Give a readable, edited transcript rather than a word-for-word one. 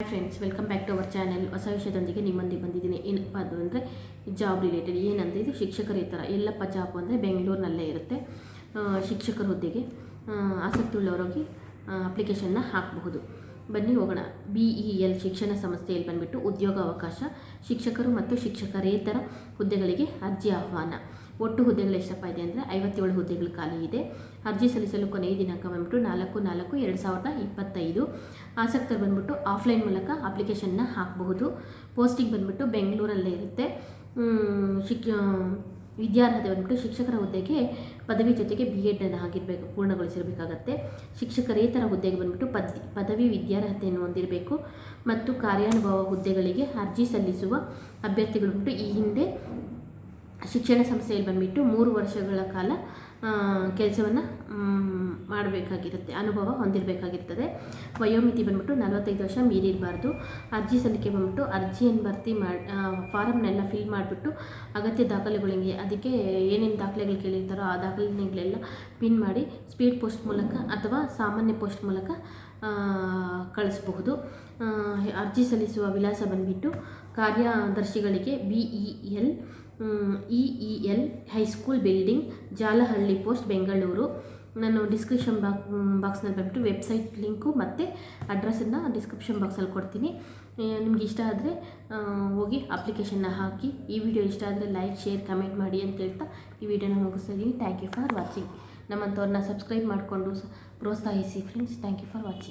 Friends, welcome back to our channel. ಹೊಸ ವಿಷಯದೊಂದಿಗೆ ನಿಮ್ಮೊಂದಿಗೆ ಬಂದಿದ್ದೀನಿ. ಏನಪ್ಪ ಅದು ಅಂದರೆ ಜಾಬ್ ರಿಲೇಟೆಡ್. ಏನಂದರೆ ಇದು ಶಿಕ್ಷಕರೇತರ ಎಲ್ಲಪ್ಪ ಜಾಬ್ ಅಂದರೆ ಬೆಂಗಳೂರಿನಲ್ಲೇ ಇರುತ್ತೆ. ಶಿಕ್ಷಕರ ಹುದ್ದೆಗೆ ಆಸಕ್ತಿ ಉಳ್ಳವರಿಗೆ ಅಪ್ಲಿಕೇಶನ್ನ ಹಾಕಬಹುದು. ಬನ್ನಿ ಹೋಗೋಣ. BEL ಶಿಕ್ಷಣ ಸಂಸ್ಥೆಯಲ್ಲಿ ಬಂದುಬಿಟ್ಟು ಉದ್ಯೋಗ ಅವಕಾಶ, ಶಿಕ್ಷಕರು ಮತ್ತು ಶಿಕ್ಷಕರೇತರ ಹುದ್ದೆಗಳಿಗೆ ಅರ್ಜಿ ಆಹ್ವಾನ. ಒಟ್ಟು ಹುದ್ದೆಗಳು ಎಷ್ಟಪ್ಪ ಇದೆ ಅಂದರೆ 57 ಹುದ್ದೆಗಳು ಖಾಲಿ ಇದೆ. ಅರ್ಜಿ ಸಲ್ಲಿಸಲು ಕೊನೆಯ ದಿನಾಂಕ ಬಂದ್ಬಿಟ್ಟು 4/4/2025. ಆಸಕ್ತರು ಬಂದ್ಬಿಟ್ಟು ಆಫ್ಲೈನ್ ಮೂಲಕ ಅಪ್ಲಿಕೇಶನ್ನ ಹಾಕಬಹುದು. ಪೋಸ್ಟಿಂಗ್ ಬಂದ್ಬಿಟ್ಟು ಬೆಂಗಳೂರಲ್ಲೇ ಇರುತ್ತೆ. ವಿದ್ಯಾರ್ಹತೆ ಬಂದ್ಬಿಟ್ಟು ಶಿಕ್ಷಕರ ಹುದ್ದೆಗೆ ಪದವಿ ಜೊತೆಗೆ BEd ಆಗಿರಬೇಕು, ಪೂರ್ಣಗೊಳಿಸಿರಬೇಕಾಗತ್ತೆ. ಶಿಕ್ಷಕರೇತರ ಹುದ್ದೆಗೆ ಬಂದ್ಬಿಟ್ಟು ಪದವಿ ವಿದ್ಯಾರ್ಹತೆಯನ್ನು ಹೊಂದಿರಬೇಕು. ಮತ್ತು ಕಾರ್ಯಾನುಭವ ಹುದ್ದೆಗಳಿಗೆ ಅರ್ಜಿ ಸಲ್ಲಿಸುವ ಅಭ್ಯರ್ಥಿಗಳು ಬಂದ್ಬಿಟ್ಟು ಈ ಹಿಂದೆ ಶಿಕ್ಷಣ ಸಂಸ್ಥೆಯಲ್ಲಿ ಬಂದುಬಿಟ್ಟು 3 ವರ್ಷಗಳ ಕಾಲ ಕೆಲಸವನ್ನು ಮಾಡಬೇಕಾಗಿರುತ್ತೆ, ಅನುಭವ ಹೊಂದಿರಬೇಕಾಗಿರ್ತದೆ. ವಯೋಮಿತಿ ಬಂದ್ಬಿಟ್ಟು 45 ವರ್ಷ ಮೀರಿರಬಾರ್ದು. ಅರ್ಜಿ ಸಲ್ಲಿಕೆ ಬಂದ್ಬಿಟ್ಟು ಅರ್ಜಿಯನ್ನು ಭರ್ತಿ ಮಾಡಿ ಫಾರಮ್ನೆಲ್ಲ ಫಿಲ್ ಮಾಡಿಬಿಟ್ಟು ಅಗತ್ಯ ದಾಖಲೆಗಳಿಗೆ ಅದಕ್ಕೆ ಏನೇನು ದಾಖಲೆಗಳು ಕೇಳಿರ್ತಾರೋ ಆ ದಾಖಲೆಗಳೆಲ್ಲ ಪಿನ್ ಮಾಡಿ ಸ್ಪೀಡ್ ಪೋಸ್ಟ್ ಮೂಲಕ ಅಥವಾ ಸಾಮಾನ್ಯ ಪೋಸ್ಟ್ ಮೂಲಕ ಕಳಿಸಬಹುದು. ಅರ್ಜಿ ಸಲ್ಲಿಸುವ ವಿಳಾಸ ಬಂದುಬಿಟ್ಟು ಕಾರ್ಯದರ್ಶಿಗಳಿಗೆ EEL high school building, Jalahalli post, Bengaluru. ನಾನು ಡಿಸ್ಕ್ರಿಪ್ಷನ್ ಬಾಕ್ಸ್ನಲ್ಲಿ ಬಂದುಬಿಟ್ಟು ವೆಬ್ಸೈಟ್ ಲಿಂಕು ಮತ್ತು ಅಡ್ರೆಸ್ಸನ್ನು ಡಿಸ್ಕ್ರಿಪ್ಷನ್ ಬಾಕ್ಸಲ್ಲಿ ಕೊಡ್ತೀನಿ. ನಿಮ್ಗೆ ಇಷ್ಟ ಆದರೆ ಹೋಗಿ ಅಪ್ಲಿಕೇಶನ್ನ ಹಾಕಿ. ಈ ವಿಡಿಯೋ ಇಷ್ಟ ಆದರೆ ಲೈಕ್, ಶೇರ್, ಕಮೆಂಟ್ ಮಾಡಿ ಅಂತ ಹೇಳ್ತಾ ಈ ವಿಡಿಯೋನ ಮುಗಿಸ್ತಾ ಇದ್ದೀನಿ. Thank you for watching. ನಮ್ಮಂಥವ್ರನ್ನ ಸಬ್ಸ್ಕ್ರೈಬ್ ಮಾಡಿಕೊಂಡು ಪ್ರೋತ್ಸಾಹಿಸಿ friends. Thank you for watching.